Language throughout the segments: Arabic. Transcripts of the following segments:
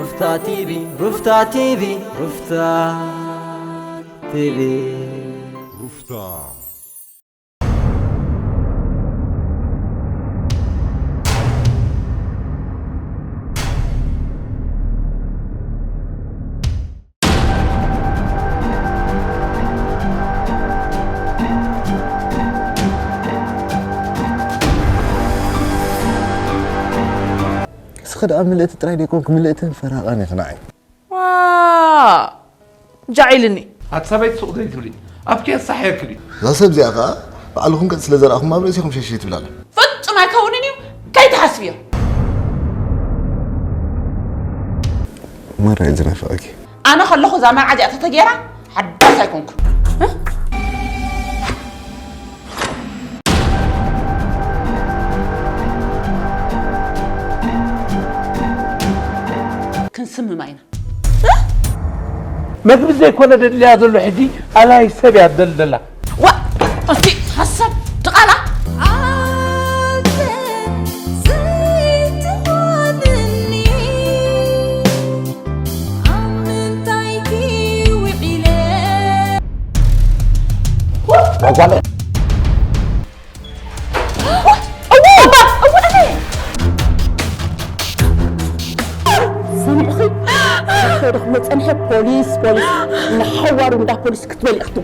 رفتا تيفي رفتا تيفي رفتا تيفي رفتا خد ملئت تراي يكون كملئت فراغاني خناعي جعلني هتسبيت سوق زي تبلي أبكي الصحيح كلي لا سبزي أخا بعلهم كنت سلزر أخو ما بريسيكم شيء تبلاله فت ما يكونني كي تحسبيه مرة يزرع فاكي أنا خلّه زمان عادي أتتجرع حدث يكونكم كنسم ماينا ما تبي زي كنا اللي هذا الوحدي على يسبي الدلدلة أنتي حسب تقالة وقال خيرك ما تنحب بوليس نحور ولا بوليس كتبلي اختو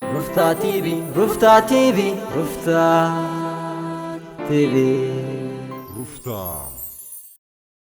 رفتا تيفي رفتا تيفي رفتا تيفي رفتا